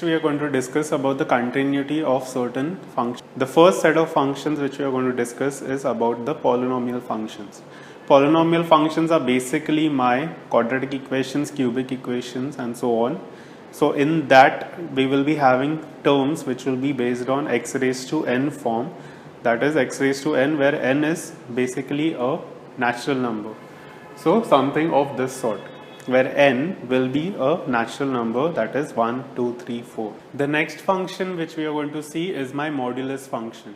We are going to discuss about the continuity of certain functions. The first set of functions which we are going to discuss is about the polynomial functions. Polynomial functions are basically my quadratic equations, cubic equations and so on. So in that we will be having terms which will be based on x raised to n form, that is x raised to n, where n is basically a natural number. So something of this sort, where n will be a natural number, that is 1, 2, 3, 4. The next function which we are going to see is my modulus function.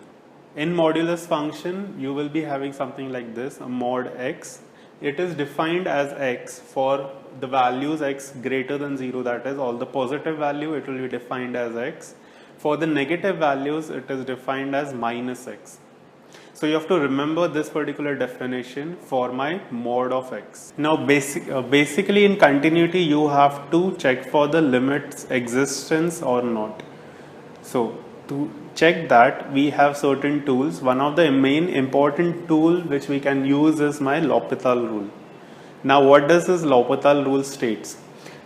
In modulus function, you will be having something like this, a mod x. It is defined as x for the values x greater than 0, that is all the positive value, it will be defined as x. For the negative values, it is defined as minus x. So you have to remember this particular definition for my mod of x. Now basically in continuity you have to check for the limit's existence or not. So to check that, we have certain tools. One of the main important tool which we can use is my L'Hopital rule. Now what does this L'Hopital rule states?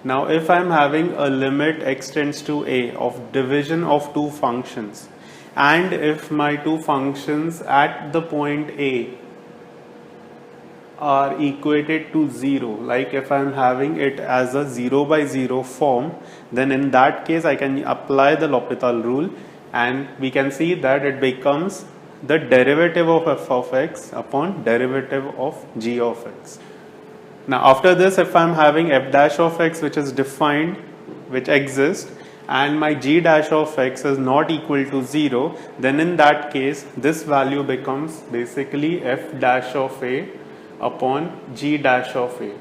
Now if I am having a limit x tends to a of division of two functions, and if my two functions at the point A are equated to 0, like if I am having it as a 0 by 0 form, then in that case I can apply the L'Hopital rule and we can see that it becomes the derivative of f of x upon derivative of g of x. Now after this, if I am having f dash of x which is defined, which exists, and my g dash of x is not equal to 0, then in that case this value becomes basically f dash of a upon g dash of a.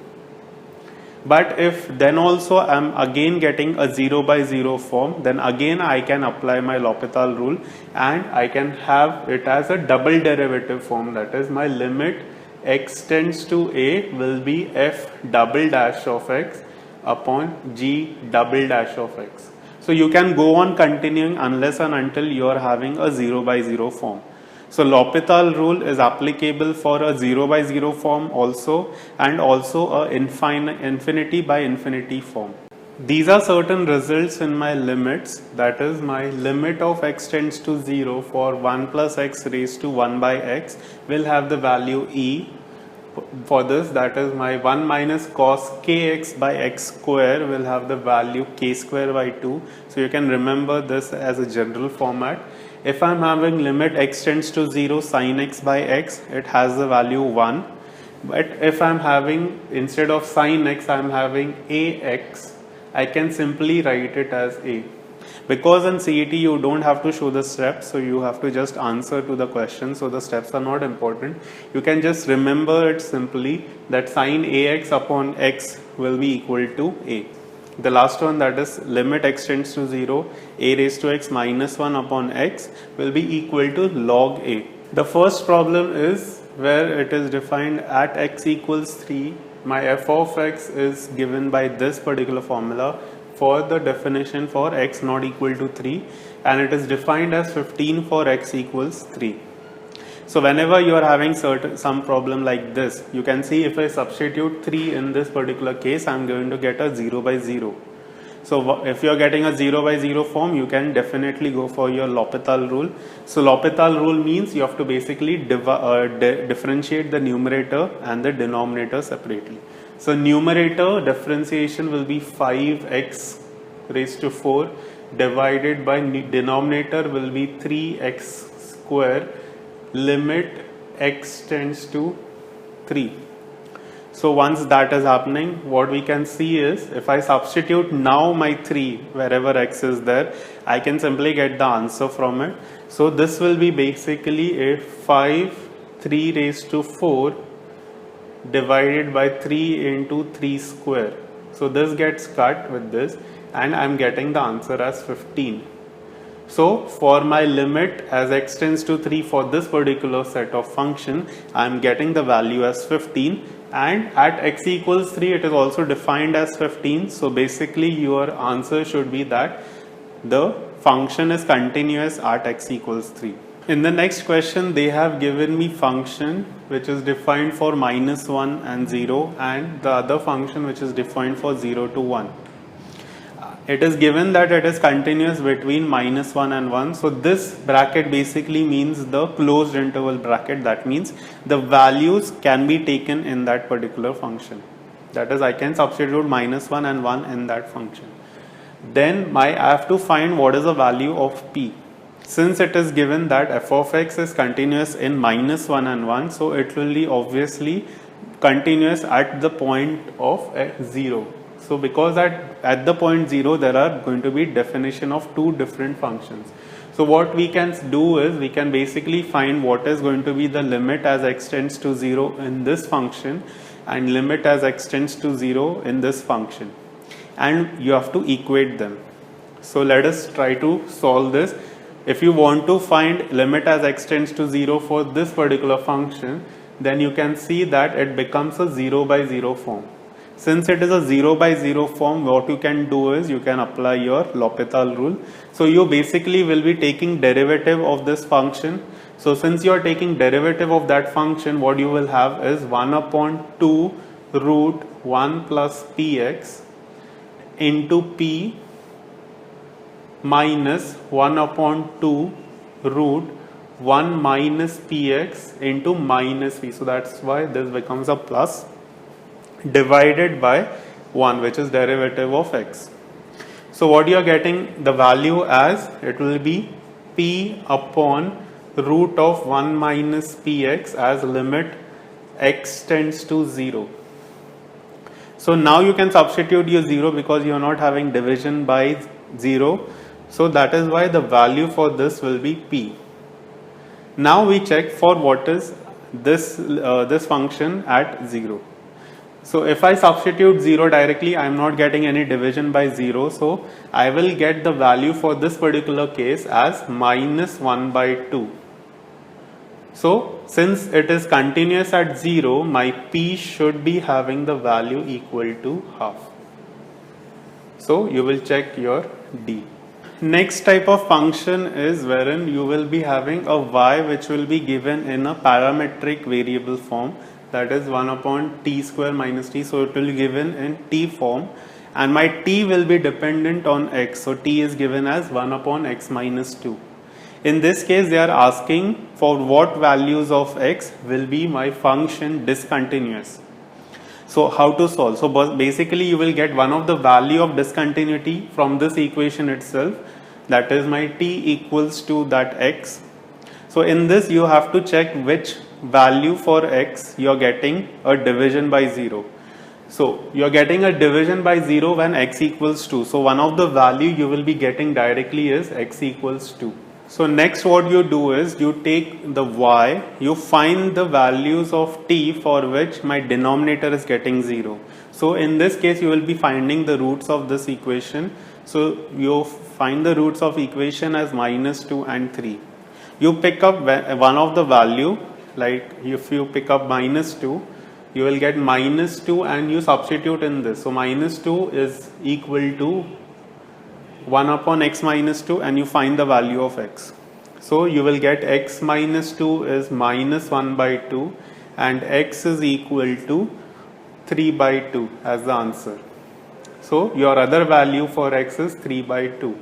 But if then also I am again getting a 0 by 0 form, then again I can apply my L'Hopital rule and I can have it as a double derivative form, that is my limit x tends to a will be f double dash of x upon g double dash of x. So you can go on continuing unless and until you are having a 0 by 0 form. So L'Hopital rule is applicable for a 0 by 0 form also, and also a infinity by infinity form. These are certain results in my limits, that is my limit of x tends to 0 for 1 plus x raised to 1 by x will have the value e. For this, that is my 1 minus cos kx by x square will have the value k square by 2. So you can remember this as a general format. If I am having limit x tends to 0 sin x by x, it has the value 1. But if I am having, instead of sin x, I am having ax, I can simply write it as a. Because in CET you don't have to show the steps, so you have to just answer to the question, so the steps are not important. You can just remember it simply that sin ax upon x will be equal to a. The last one, that is limit x tends to 0, a raised to x minus 1 upon x will be equal to log a. The first problem is where it is defined at x equals 3, my f of x is given by this particular formula for the definition for x not equal to 3, and it is defined as 15 for x equals 3. So whenever you are having some problem like this, you can see if I substitute 3 in this particular case, I am going to get a 0 by 0. So if you are getting a 0 by 0 form, you can definitely go for your L'Hopital rule. So L'Hopital rule means you have to basically differentiate the numerator and the denominator separately. So numerator differentiation will be 5x raised to 4 divided by denominator will be 3x square limit x tends to 3. So once that is happening, what we can see is if I substitute now my 3 wherever x is there, I can simply get the answer from it. So this will be basically a 3 raised to 4 divided by 3 into 3 square. So this gets cut with this and I am getting the answer as 15. So for my limit as x tends to 3 for this particular set of function, I am getting the value as 15, and at x equals 3 it is also defined as 15. So basically your answer should be that the function is continuous at x equals 3. In the next question, they have given me function which is defined for minus 1 and 0, and the other function which is defined for 0 to 1. it is given that it is continuous between -1 and 1. So this bracket basically means the closed interval bracket. That means the values can be taken in that particular function. That is, I can substitute -1 and 1 in that function. Then I have to find what is the value of p. Since it is given that f of x is continuous in -1 and 1, so it will be obviously continuous at the point of 0. So because at the point 0 there are going to be definition of two different functions. So what we can do is we can basically find what is going to be the limit as x tends to 0 in this function and limit as x tends to 0 in this function, and you have to equate them. So let us try to solve this. If you want to find limit as x tends to 0 for this particular function, then you can see that it becomes a 0 by 0 form. Since it is a 0 by 0 form, what you can do is you can apply your L'Hopital rule. So you basically will be taking derivative of this function. So since you are taking derivative of that function, what you will have is 1 upon 2 root 1 plus px into p minus 1 upon 2 root 1 minus px into minus p. So that's why this becomes a plus divided by 1, which is derivative of x. So what you are getting the value as, it will be p upon root of 1 minus px as limit x tends to 0. So now you can substitute your 0 because you are not having division by 0. So that is why the value for this will be p. Now we check for what is this function at 0. So if I substitute 0 directly, I am not getting any division by 0. So I will get the value for this particular case as minus 1 by 2. So since it is continuous at 0, my p should be having the value equal to half. So you will check your d. Next type of function is wherein you will be having a y which will be given in a parametric variable form, that is 1 upon t square minus t. So it will be given in t form, and my t will be dependent on x. So t is given as 1 upon x minus 2. In this case, they are asking for what values of x will be my function discontinuous. So how to solve? So basically you will get one of the value of discontinuity from this equation itself, that is my t equals to that x. So in this you have to check which value for x you are getting a division by 0. So you are getting a division by 0 when x equals 2. So one of the value you will be getting directly is x equals 2. So next what you do is you take the y, you find the values of t for which my denominator is getting 0. So in this case you will be finding the roots of this equation. So you find the roots of equation as minus 2 and 3. You pick up one of the value, like if you pick up minus 2, you will get minus 2 and you substitute in this. So minus 2 is equal to 1 upon x minus 2 and you find the value of x. So you will get x minus 2 is minus 1 by 2 and x is equal to 3 by 2 as the answer. So your other value for x is 3 by 2.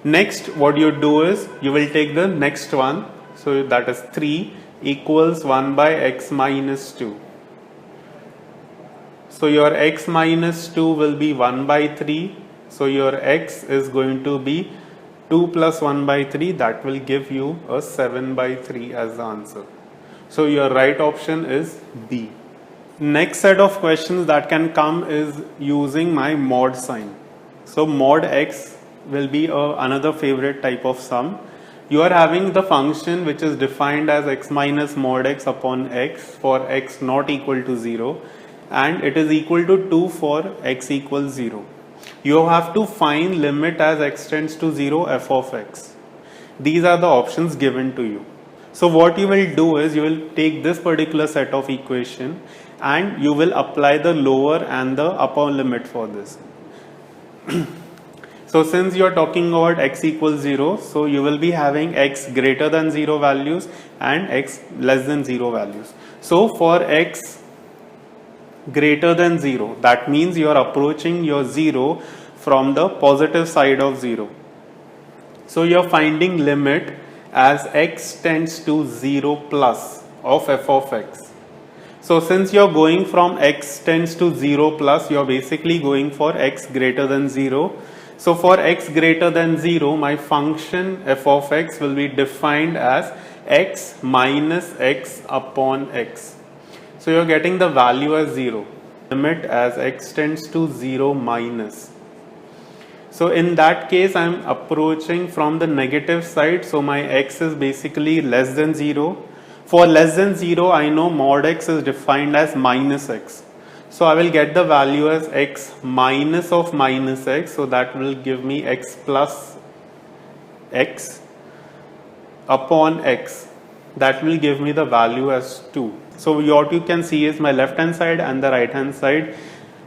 Next what you do is you will take the next one. So that is 3 equals 1 by x minus 2. So your x minus 2 will be 1 by 3. So your x is going to be 2 plus 1 by 3, that will give you a 7 by 3 as the answer. So your right option is B. Next set of questions that can come is using my mod sign. So mod x will be another favorite type of sum. You are having the function which is defined as x minus mod x upon x for x not equal to 0, and it is equal to 2 for x equals 0. You have to find limit as x tends to 0 f of x. These are the options given to you. So what you will do is you will take this particular set of equation and you will apply the lower and the upper limit for this. So since you are talking about x equals 0, so you will be having x greater than 0 values and x less than 0 values. So for x greater than 0, that means you are approaching your 0 from the positive side of 0. So you're finding limit as x tends to 0 plus of f of x. So since you're going from x tends to 0 plus, you're basically going for x greater than 0. So for x greater than 0, my function f of x will be defined as x minus x upon x. So you're getting the value as 0. Limit as x tends to 0 minus. So in that case, I'm approaching from the negative side. So my x is basically less than 0. For less than 0, I know mod x is defined as minus x. So I will get the value as x minus of minus x. So that will give me x plus x upon x. That will give me the value as 2. So what you can see is my left hand side and the right hand side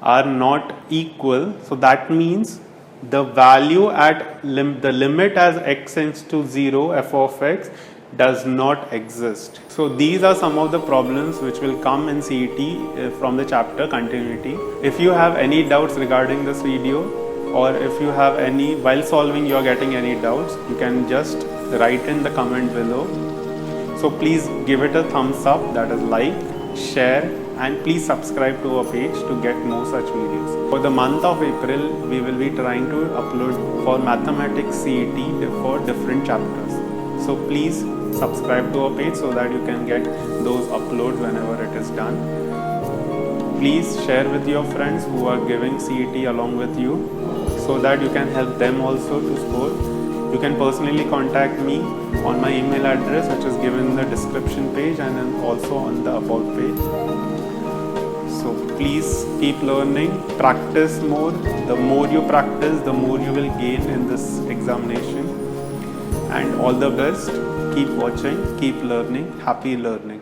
are not equal. So that means the value at the limit as x tends to 0 f of x does not exist. So these are some of the problems which will come in CET from the chapter continuity. If you have any doubts regarding this video, or if you have any, while solving you are getting any doubts, you can just write in the comment below. So please give it a thumbs up, that is like, share, and please subscribe to our page to get more such videos. For the month of April, we will be trying to upload for mathematics CET for different chapters. So please subscribe to our page so that you can get those uploads whenever it is done. Please share with your friends who are giving CET along with you so that you can help them also to score. You can personally contact me on my email address, which is given in the description page and then also on the about page. So please keep learning, practice more. The more you practice, the more you will gain in this examination. And all the best. Keep watching, keep learning. Happy learning.